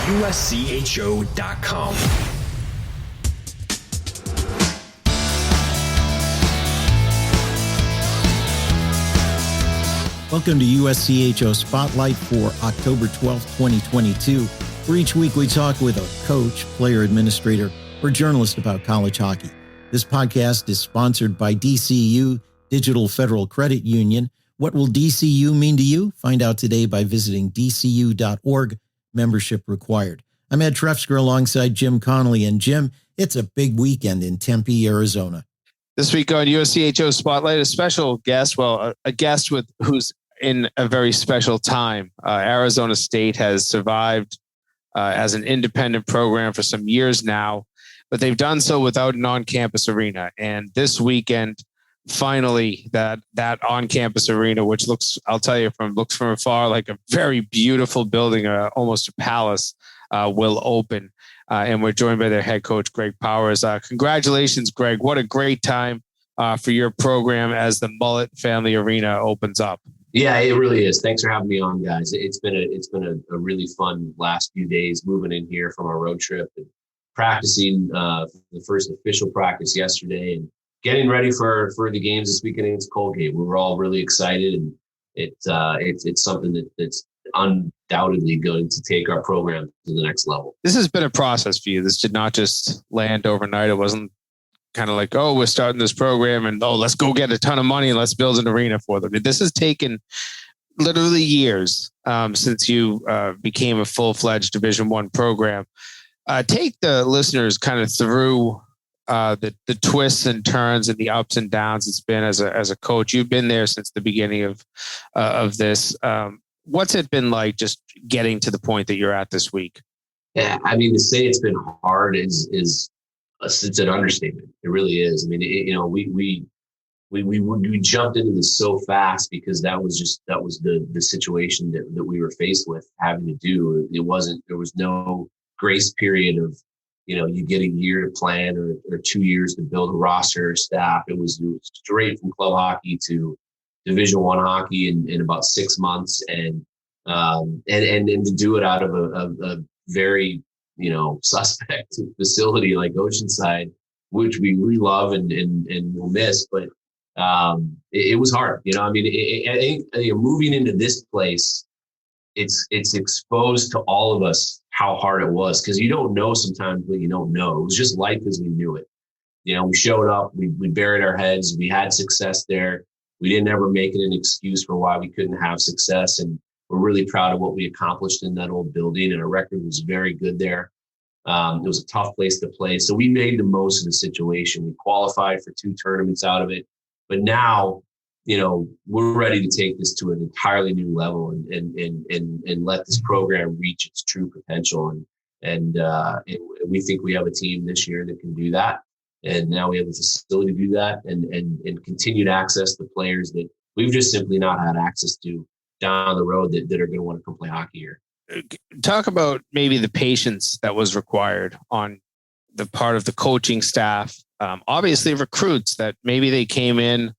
USCHO.com. Welcome to USCHO Spotlight for October 12th, 2022, where each week we talk with a coach, player, administrator, or journalist about college hockey. This podcast is sponsored by DCU, Digital Federal Credit Union. What will DCU mean to you? Find out today by visiting dcu.org. Membership required. I'm Ed Trefzger alongside Jim Connelly. And Jim, it's a big weekend in Tempe, Arizona. This week on USCHO Spotlight, a special guest, a guest who's in a very special time. Arizona State has survived as an independent program for some years now, but they've done so without an on-campus arena. And this weekend, finally, that on-campus arena, which looks from afar like a very beautiful building, almost a palace, will open. And we're joined by their head coach, Greg Powers. Congratulations, Greg. What a great time for your program as the Mullett Family Arena opens up. Yeah, it really is. Thanks for having me on, guys. It's been a really fun last few days moving in here from our road trip and practicing the first official practice yesterday and getting ready for the games this weekend against Colgate. We were all really excited, and it's something that's undoubtedly going to take our program to the next level. This has been a process for you. This did not just land overnight. It wasn't kind of like, oh, we're starting this program and let's go get a ton of money and let's build an arena for them. This has taken literally years since you became a full-fledged Division I program. Take the listeners kind of through the twists and turns and the ups and downs it's been as a coach. You've been there since the beginning of this. What's it been like just getting to the point that you're at this week? Yeah, I mean, to say it's been hard is it's an understatement. It really is. I mean, we jumped into this so fast because that was the situation that we were faced with having to do. There was no grace period of, you get a year to plan or 2 years to build a roster or staff. It was straight from club hockey to Division I hockey in about 6 months, and to do it out of a very suspect facility like Oceanside, which we love and will miss, but it was hard. I mean, I think moving into this place, it's exposed to all of us how hard it was, because you don't know sometimes what you don't know. It was just life as we knew it. We showed up, we buried our heads, we had success there. We didn't ever make it an excuse for why we couldn't have success. And we're really proud of what we accomplished in that old building. And our record was very good there. It was a tough place to play. So we made the most of the situation. We qualified for 2 tournaments out of it. But now, we're ready to take this to an entirely new level and let this program reach its true potential. And we think we have a team this year that can do that. And now we have the facility to do that and continue to access the players that we've just simply not had access to down the road that are going to want to come play hockey here. Talk about maybe the patience that was required on the part of the coaching staff. Obviously recruits that maybe they came in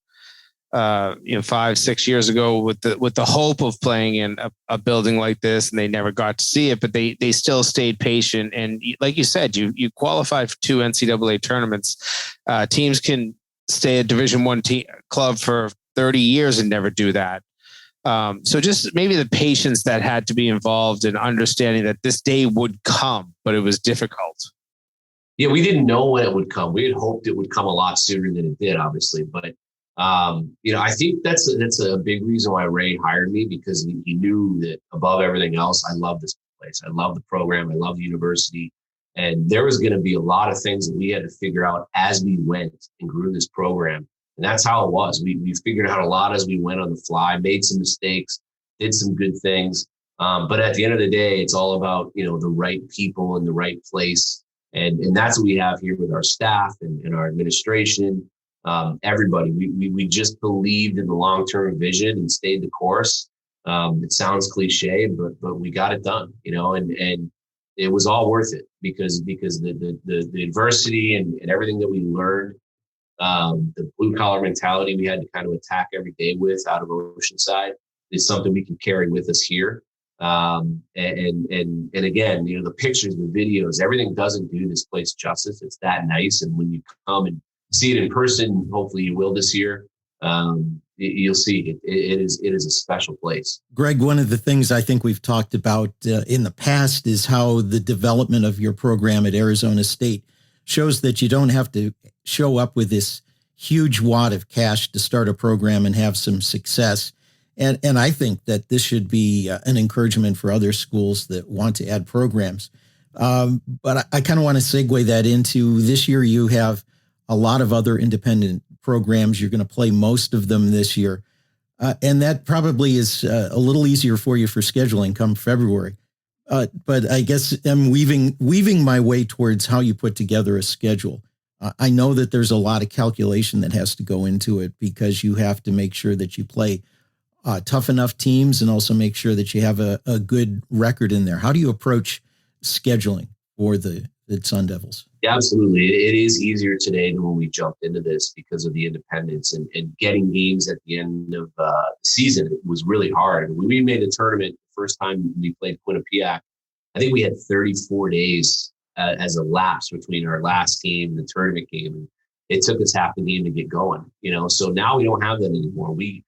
5-6 years ago with the hope of playing in a building like this, and they never got to see it, but they still stayed patient. And like you said, you qualified for 2 NCAA tournaments. Teams can stay a Division I club for 30 years and never do that. So just maybe the patience that had to be involved in understanding that this day would come, but it was difficult. Yeah, we didn't know when it would come. We had hoped it would come a lot sooner than it did, obviously, but I think that's a big reason why Ray hired me, because he knew that above everything else, I love this place. I love the program. I love the university. And there was going to be a lot of things that we had to figure out as we went and grew this program. And that's how it was. We figured out a lot as we went on the fly, made some mistakes, did some good things. But at the end of the day, it's all about, the right people in the right place. And that's what we have here with our staff and our administration. Everybody, we just believed in the long-term vision and stayed the course. It sounds cliche, but we got it done, and it was all worth it because the adversity and everything that we learned, the blue collar mentality we had to kind of attack every day with out of Oceanside is something we can carry with us here. And again, the pictures, the videos, everything doesn't do this place justice. It's that nice. And when you come and see it in person, hopefully you will this year, you'll see it is a special place. Greg, one of the things I think we've talked about in the past is how the development of your program at Arizona State shows that you don't have to show up with this huge wad of cash to start a program and have some success. And I think that this should be an encouragement for other schools that want to add programs. But I kind of want to segue that into this year. You have a lot of other independent programs. You're going to play most of them this year. And that probably is a little easier for you for scheduling come February. But I guess I'm weaving my way towards how you put together a schedule. I know that there's a lot of calculation that has to go into it because you have to make sure that you play tough enough teams and also make sure that you have a good record in there. How do you approach scheduling for the Sun Devils? Yeah, absolutely. It is easier today than when we jumped into this because of the independence and getting games at the end of the season. It was really hard. When we made the tournament the first time we played Quinnipiac, I think we had 34 days as a lapse between our last game and the tournament game. And it took us half the game to get going, so now we don't have that anymore. We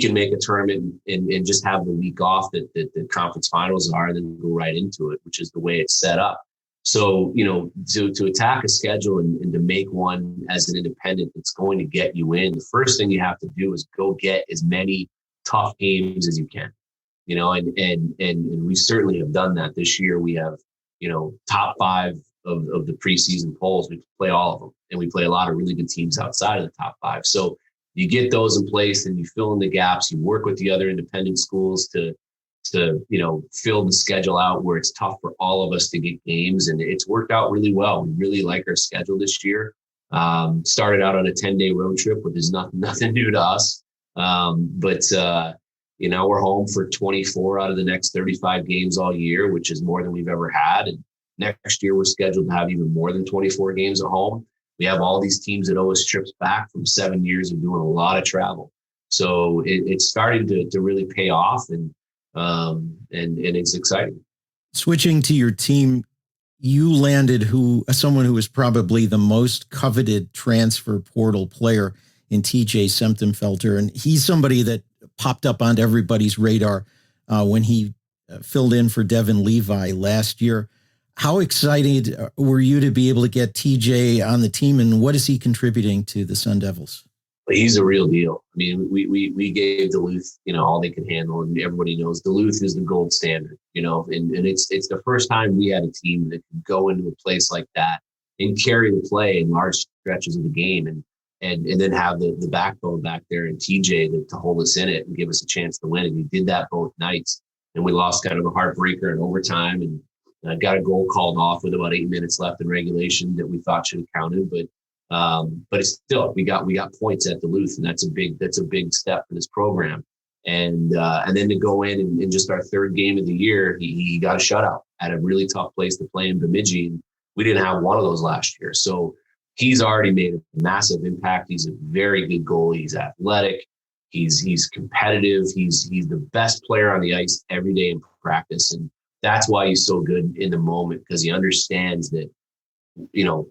can make a tournament and just have the week off that the conference finals are and then go right into it, which is the way it's set up. So, to attack a schedule and to make one as an independent that's going to get you in, the first thing you have to do is go get as many tough games as you can, and we certainly have done that. This year we have, top 5 of the preseason polls. We play all of them, and we play a lot of really good teams outside of the top 5. So you get those in place and you fill in the gaps. You work with the other independent schools to fill the schedule out where it's tough for all of us to get games. And it's worked out really well. We really like our schedule this year. Started out on a 10-day road trip, which is nothing new to us. But we're home for 24 out of the next 35 games all year, which is more than we've ever had. And next year we're scheduled to have even more than 24 games at home. We have all these teams that owe us trips back from 7 years of doing a lot of travel. So it's starting to really pay off, and it's exciting. Switching to your team, you landed someone who was probably the most coveted transfer portal player in TJ Semptimphelter. And he's somebody that popped up on everybody's radar when he filled in for Devin Levi last year. How excited were you to be able to get TJ on the team, and what is he contributing to the Sun Devils? He's a real deal. I mean, we gave Duluth, all they could handle, and everybody knows Duluth is the gold standard, and it's the first time we had a team that could go into a place like that and carry the play in large stretches of the game, and then have the backbone back there and TJ to hold us in it and give us a chance to win. And he did that both nights, and we lost kind of a heartbreaker in overtime, and got a goal called off with about 8 minutes left in regulation that we thought should have counted, but it's still, we got points at Duluth, and that's a big step for this program. And then to go in and just our third game of the year, he got a shutout at a really tough place to play in Bemidji. And we didn't have one of those last year. So he's already made a massive impact. He's a very good goalie. He's athletic. He's competitive. He's the best player on the ice every day in practice. And that's why he's so good in the moment, because he understands that,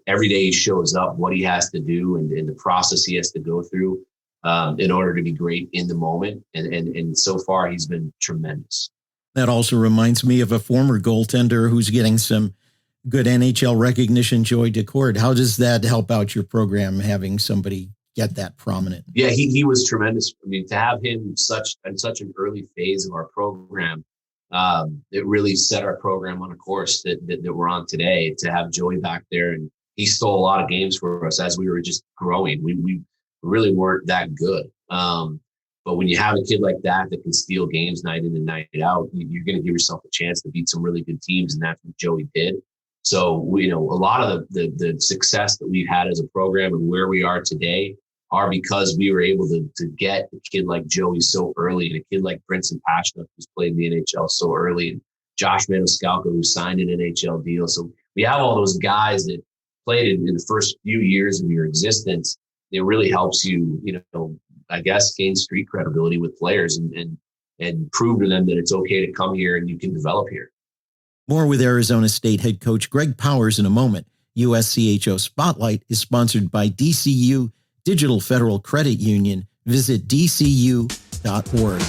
every day he shows up, what he has to do and the process he has to go through in order to be great in the moment. And so far he's been tremendous. That also reminds me of a former goaltender who's getting some good NHL recognition, Joey Decord. How does that help out your program, having somebody get that prominent? Yeah, he was tremendous. I mean, to have him in such an early phase of our program, it really set our program on a course that we're on today. To have Joey back there, and he stole a lot of games for us as we were just growing. We really weren't that good. But when you have a kid like that can steal games night in and night out, you're going to give yourself a chance to beat some really good teams, and that's what Joey did. So a lot of the success that we've had as a program and where we are today are because we were able to get a kid like Joey so early, and a kid like Brinson Pashnuk, who's played in the NHL so early, and Josh Maniscalco, who signed an NHL deal. So we have all those guys that played in the first few years of your existence. It really helps you, I guess, gain street credibility with players. And and prove to them that it's okay to come here and you can develop here. More with Arizona State head coach Greg Powers in a moment. USCHO Spotlight is sponsored by DCU Digital Federal Credit Union. Visit dcu.org.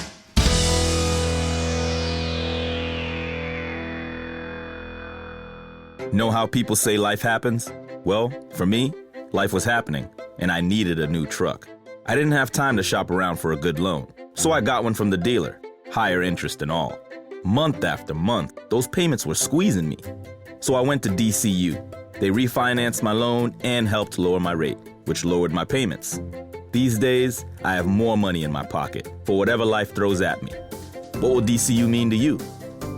Know how people say life happens? Well, for me, life was happening, and I needed a new truck. I didn't have time to shop around for a good loan, so I got one from the dealer, higher interest and all. Month after month, those payments were squeezing me. So I went to DCU. They refinanced my loan and helped lower my rate, which lowered my payments. These days, I have more money in my pocket for whatever life throws at me. What will DCU mean to you?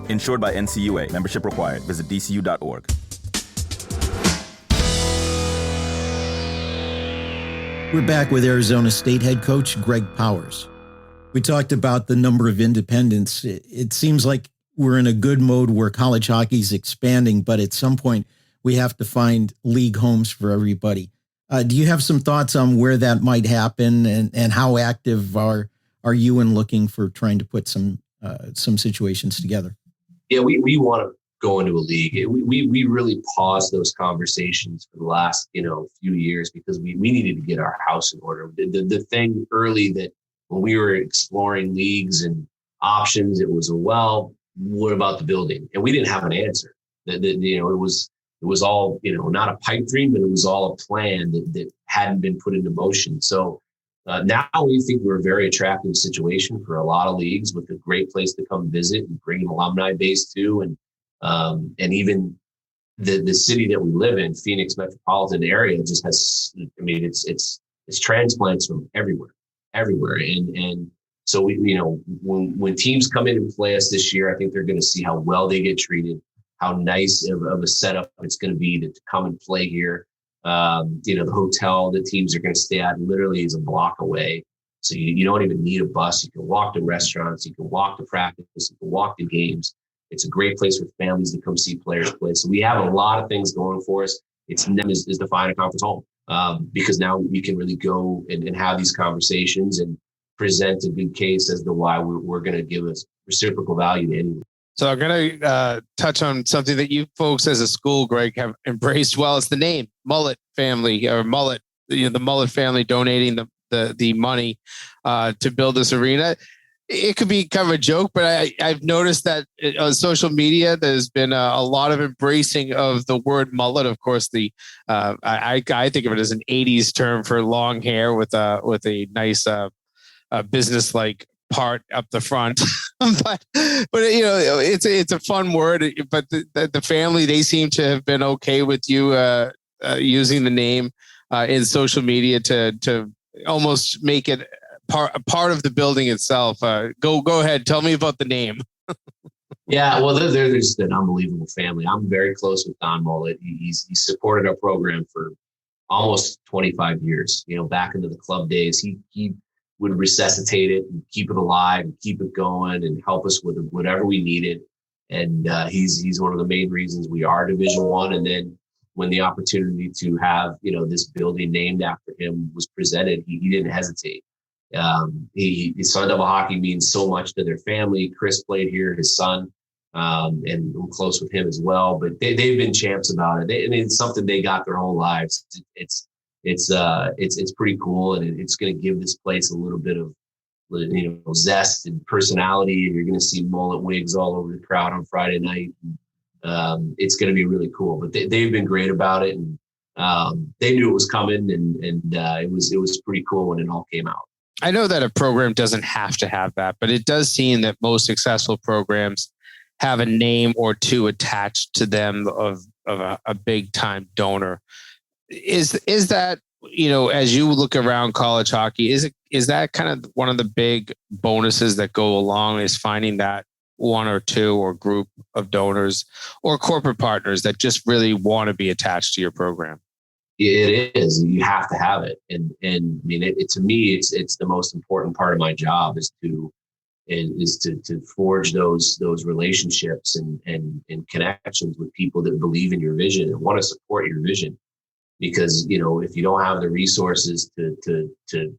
Insured by NCUA. Membership required. Visit dcu.org. We're back with Arizona State head coach Greg Powers. We talked about the number of independents. It seems like we're in a good mode where college hockey is expanding, but at some point we have to find league homes for everybody. Do you have some thoughts on where that might happen, and how active are you in looking for trying to put some situations together? Yeah, we want to go into a league. We really paused those conversations for the last few years because we needed to get our house in order. The thing early that when we were exploring leagues and options, it was what about the building? And we didn't have an answer. It was all, not a pipe dream, but it was all a plan that hadn't been put into motion. So now we think we're a very attractive situation for a lot of leagues, with a great place to come visit and bring an alumni base to. And even the city that we live in, Phoenix metropolitan area, just has, it's transplants from everywhere. And so when teams come in and play us this year, I think they're going to see how well they get treated, how nice of a setup it's going to be to come and play here. The hotel the teams are going to stay at literally is a block away. So you don't even need a bus. You can walk to restaurants, you can walk to practice, you can walk to games. It's a great place for families to come see players play. So we have a lot of things going for us. It's to find a conference home, because now we can really go and have these conversations and present a good case as to why we're going to give us reciprocal value to anyone. So I'm going to touch on something that you folks as a school, Greg, have embraced well. It's the name Mullett family, or Mullett, the Mullett family donating the money to build this arena. It could be kind of a joke, but I've noticed that on social media, there's been a lot of embracing of the word mullet. Of course, I think of it as an 80s term for long hair with a nice business-like part up the front. but it's a fun word. But the family, they seem to have been okay with you using the name in social media to almost make it part of the building itself. Go ahead. Tell me about the name. Yeah, well, they're just an unbelievable family. I'm very close with Don Mullett. He's supported our program for almost 25 years. Back into the club days, he would resuscitate it and keep it alive and keep it going and help us with whatever we needed. And he's one of the main reasons we are Division I. And then when the opportunity to have this building named after him was presented, he didn't hesitate. Sun Devil hockey means so much to their family. Chris played here, his son, and I'm close with him as well. But they've been champs about it. It's something they got their whole lives. It's pretty cool, and it's going to give this place a little bit of zest and personality. And you're going to see mullet wigs all over the crowd on Friday night. It's going to be really cool. But they've been great about it, and they knew it was coming, and it was pretty cool when it all came out. I know that a program doesn't have to have that, but it does seem that most successful programs have a name or two attached to them of a big time donor. Is that, as you look around college hockey, is that kind of one of the big bonuses that go along, is finding that one or two or group of donors or corporate partners that just really want to be attached to your program? It is. You have to have it, and I mean, to me, it's the most important part of my job is to forge those relationships and connections with people that believe in your vision and want to support your vision. Because if you don't have the resources to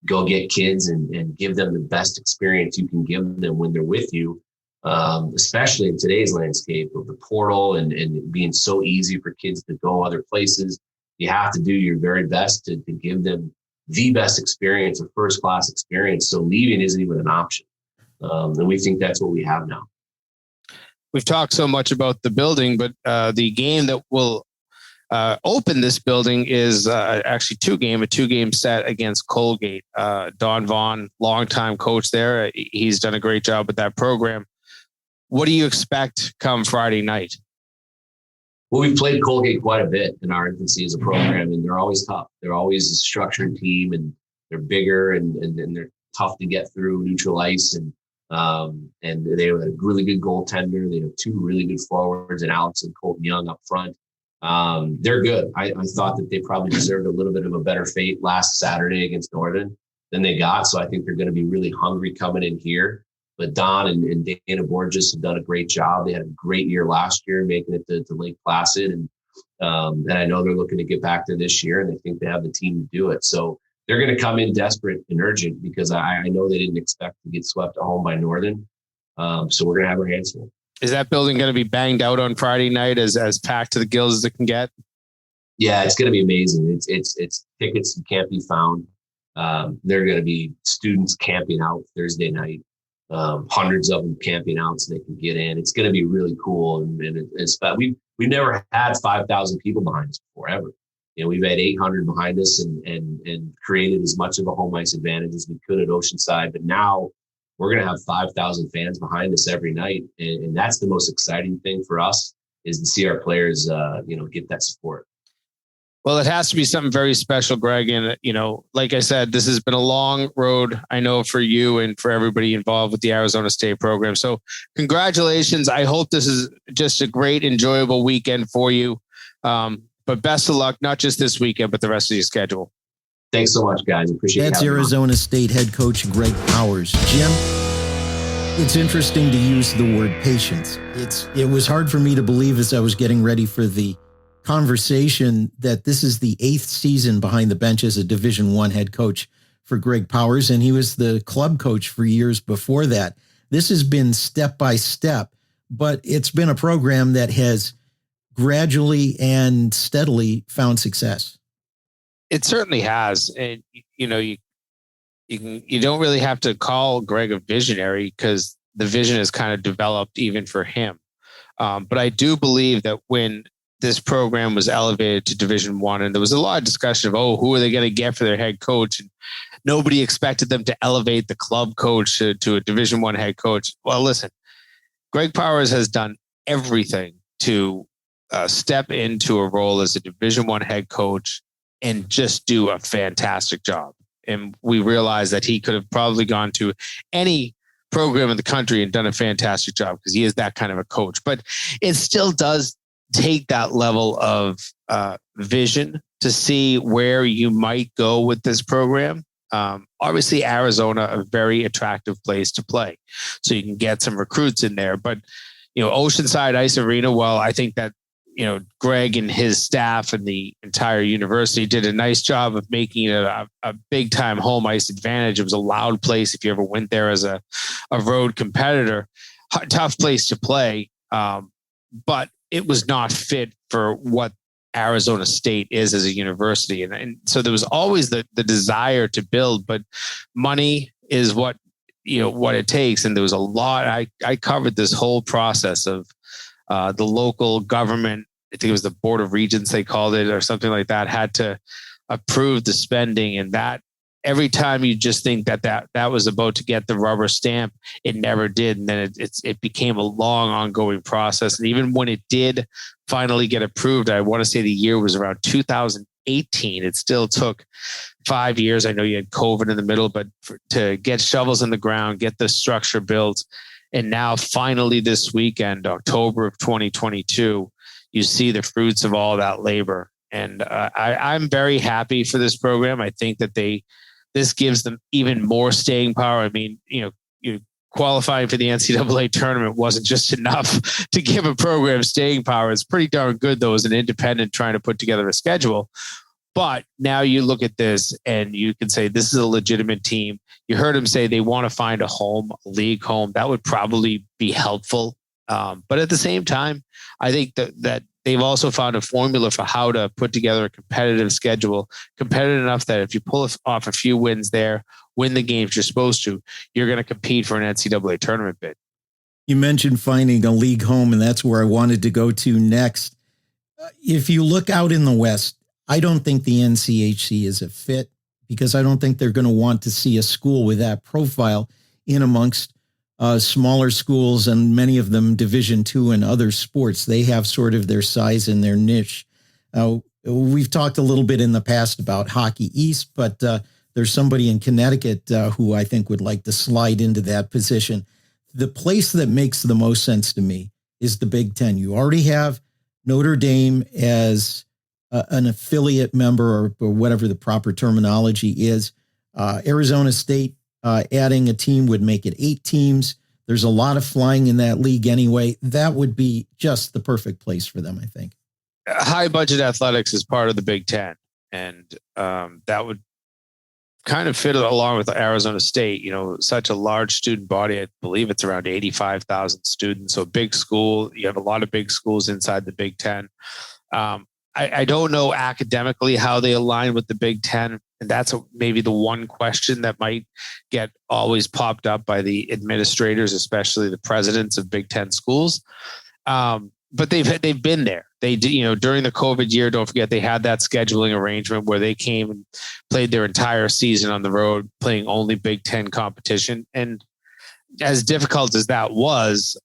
go get kids and give them the best experience you can give them when they're with you, especially in today's landscape of the portal and being so easy for kids to go other places. You have to do your very best to give them the best experience, a first-class experience. So leaving isn't even an option. And we think that's what we have now. We've talked so much about the building, but the game that will open this building is actually a two-game set against Colgate. Don Vaughn, longtime coach there. He's done a great job with that program. What do you expect come Friday night? Well, we've played Colgate quite a bit in our infancy as a program, and they're always tough. They're always a structured team, and they're bigger and they're tough to get through neutral ice. And they have a really good goaltender. They have two really good forwards, and Alex and Colton Young up front. They're good. I thought that they probably deserved a little bit of a better fate last Saturday against Northern than they got. So I think they're going to be really hungry coming in here. But Don and Dana Borges have done a great job. They had a great year last year, making it to Lake Placid. And I know they're looking to get back to this year, and they think they have the team to do it. So they're going to come in desperate and urgent because I know they didn't expect to get swept at home by Northern. So we're going to have our hands full. Is that building going to be banged out on Friday night as packed to the gills as it can get? Yeah, it's going to be amazing. It's tickets can't be found. There are going to be students camping out Thursday night. Hundreds of them camping out so they can get in. It's going to be really cool. And we've never had 5,000 people behind us before, ever. We've had 800 behind us and created as much of a home ice advantage as we could at Oceanside. But now we're going to have 5,000 fans behind us every night. And that's the most exciting thing for us, is to see our players, get that support. Well, it has to be something very special, Greg. And, like I said, this has been a long road, I know, for you and for everybody involved with the Arizona State program. So congratulations. I hope this is just a great, enjoyable weekend for you. But best of luck, not just this weekend, but the rest of your schedule. Thanks so much, guys. Appreciate it. That's Arizona State head coach Greg Powers. Jim, it's interesting to use the word patience. It was hard for me to believe as I was getting ready for the conversation that this is the 8th season behind the bench as a Division I head coach for Greg Powers, and he was the club coach for years before that. This has been step by step, but it's been a program that has gradually and steadily found success. It certainly has. And, you don't really have to call Greg a visionary because the vision is kind of developed even for him. But I do believe that when this program was elevated to Division I, and there was a lot of discussion of, who are they going to get for their head coach? And nobody expected them to elevate the club coach to a Division I head coach. Well, listen, Greg Powers has done everything to step into a role as a Division I head coach and just do a fantastic job. And we realized that he could have probably gone to any program in the country and done a fantastic job because he is that kind of a coach. But it still does take that level of vision to see where you might go with this program. Obviously, Arizona, a very attractive place to play. So you can get some recruits in there. But, Oceanside Ice Arena, well, I think that, Greg and his staff and the entire university did a nice job of making it a big time home ice advantage. It was a loud place if you ever went there as a road competitor. Tough place to play. But it was not fit for what Arizona State is as a university. And so there was always the desire to build, but money is what it takes. And there was a lot, I covered this whole process of the local government. I think it was the Board of Regents, they called it, or something like that, had to approve the spending. And that every time you just think that was about to get the rubber stamp, it never did. And then it became a long ongoing process. And even when it did finally get approved, I want to say the year was around 2018. It still took 5 years. I know you had COVID in the middle, but to get shovels in the ground, get the structure built. And now finally this weekend, October of 2022, you see the fruits of all that labor. And I'm very happy for this program. I think that this gives them even more staying power. I mean, you qualifying for the NCAA tournament wasn't just enough to give a program staying power. It's pretty darn good, though, as an independent trying to put together a schedule. But now you look at this and you can say this is a legitimate team. You heard him say they want to find a home, a league home. That would probably be helpful. But at the same time, I think that they've also found a formula for how to put together a competitive schedule, competitive enough that if you pull off a few wins there, win the games you're supposed to, you're going to compete for an NCAA tournament bid. You mentioned finding a league home, and that's where I wanted to go to next. If you look out in the West, I don't think the NCHC is a fit because I don't think they're going to want to see a school with that profile in amongst smaller schools, and many of them Division II and other sports. They have sort of their size and their niche. We've talked a little bit in the past about Hockey East, but there's somebody in Connecticut who I think would like to slide into that position. The place that makes the most sense to me is the Big Ten. You already have Notre Dame as an affiliate member or whatever the proper terminology is. Arizona State adding a team would make it 8 teams. There's a lot of flying in that league anyway. That would be just the perfect place for them, I think. High budget athletics is part of the Big Ten. And that would kind of fit along with Arizona State, such a large student body. I believe it's around 85,000 students. So big school, you have a lot of big schools inside the Big Ten. I don't know academically how they align with the Big Ten. And that's maybe the one question that might get always popped up by the administrators, especially the presidents of Big Ten schools. But they've been there. They did, during the COVID year, don't forget, they had that scheduling arrangement where they came and played their entire season on the road, playing only Big Ten competition. And as difficult as that was,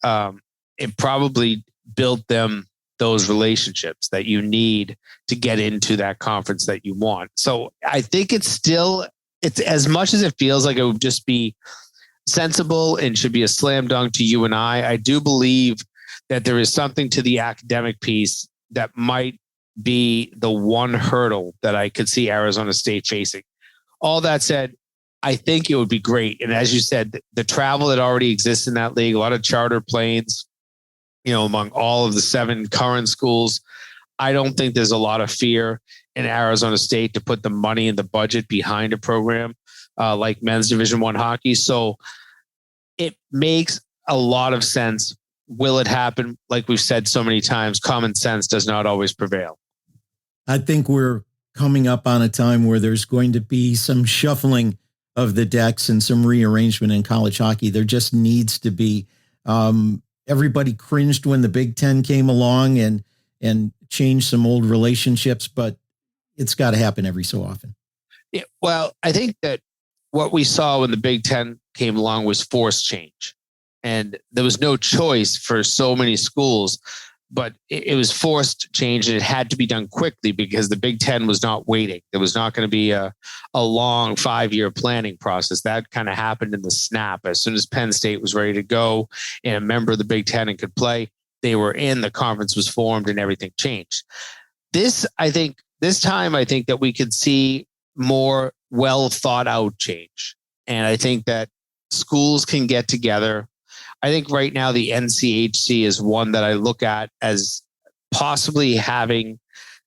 it probably built them those relationships that you need to get into that conference that you want. So I think it's as much as it feels like it would just be sensible and should be a slam dunk to you and I do believe that there is something to the academic piece that might be the one hurdle that I could see Arizona State facing. All that said, I think it would be great. And as you said, the travel that already exists in that league, a lot of charter planes, among all of the 7 current schools, I don't think there's a lot of fear in Arizona State to put the money and the budget behind a program like men's Division I hockey. So it makes a lot of sense. Will it happen? Like we've said so many times, common sense does not always prevail. I think we're coming up on a time where there's going to be some shuffling of the decks and some rearrangement in college hockey. There just needs to be. Everybody cringed when the Big Ten came along and changed some old relationships, but it's got to happen every so often. Yeah, well, I think that what we saw when the Big Ten came along was forced change. And there was no choice for so many schools, but it was forced change, and it had to be done quickly because the Big Ten was not waiting. There was not going to be a long 5-year planning process. That kind of happened in the snap. As soon as Penn State was ready to go and a member of the Big Ten and could play, they were in, the conference was formed, and everything changed. This time, I think that we could see more well thought out change. And I think that schools can get together. I think right now the NCHC is one that I look at as possibly having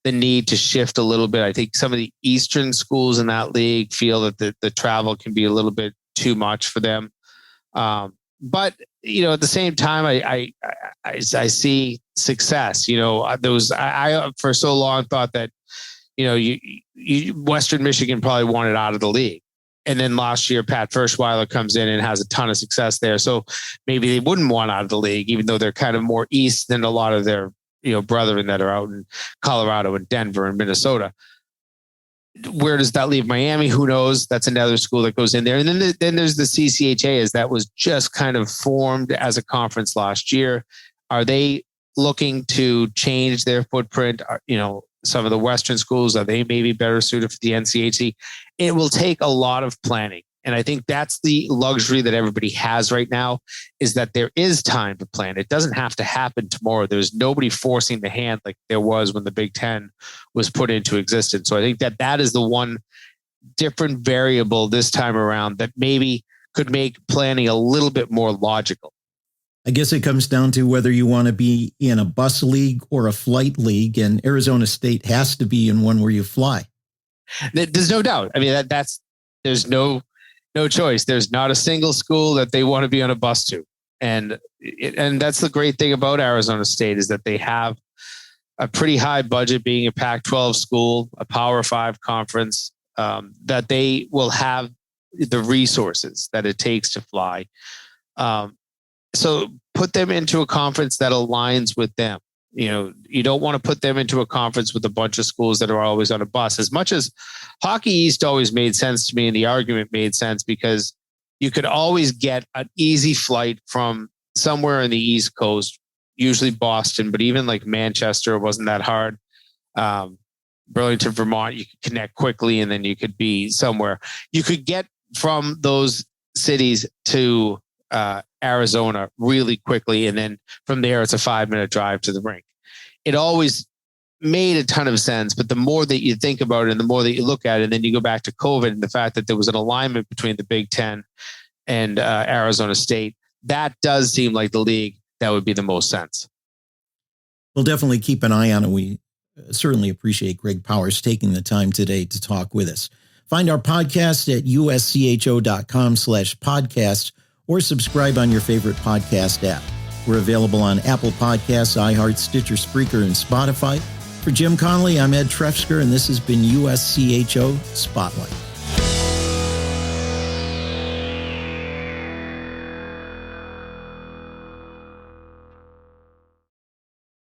the need to shift a little bit. I think some of the Eastern schools in that league feel that the travel can be a little bit too much for them. But at the same time, I see success. I for so long thought that Western Michigan probably wanted out of the league. And then last year, Pat Ferschweiler comes in and has a ton of success there. So maybe they wouldn't want out of the league, even though they're kind of more east than a lot of their, brethren that are out in Colorado and Denver and Minnesota. Where does that leave Miami? Who knows? That's another school that goes in there. And then there's the CCHA, as that was just kind of formed as a conference last year. Are they looking to change their footprint? Some of the Western schools, are they maybe better suited for the NCHC? It will take a lot of planning. And I think that's the luxury that everybody has right now, is that there is time to plan. It doesn't have to happen tomorrow. There's nobody forcing the hand like there was when the Big Ten was put into existence. So I think that is the one different variable this time around that maybe could make planning a little bit more logical. I guess it comes down to whether you want to be in a bus league or a flight league, and Arizona State has to be in one where you fly. There's no doubt. I mean, there's no choice. There's not a single school that they want to be on a bus to. And that's the great thing about Arizona State is that they have a pretty high budget, being a Pac-12 school, a Power 5 conference, that they will have the resources that it takes to fly. So put them into a conference that aligns with them. You know, you don't want to put them into a conference with a bunch of schools that are always on a bus. As much as Hockey East always made sense to me, and the argument made sense because you could always get an easy flight from somewhere in the East Coast, usually Boston, but even like Manchester wasn't that hard. Burlington, Vermont, you could connect quickly and then you could be somewhere. You could get from those cities to Arizona really quickly. And then from there, it's a 5-minute drive to the rink. It always made a ton of sense. But the more that you think about it and the more that you look at it, and then you go back to COVID and the fact that there was an alignment between the Big Ten and Arizona State, that does seem like the league that would be the most sense. We'll definitely keep an eye on it. We certainly appreciate Greg Powers taking the time today to talk with us. Find our podcast at uscho.com/podcast or subscribe on your favorite podcast app. We're available on Apple Podcasts, iHeart, Stitcher, Spreaker, and Spotify. For Jim Connelly, I'm Ed Trefzger, and this has been USCHO Spotlight.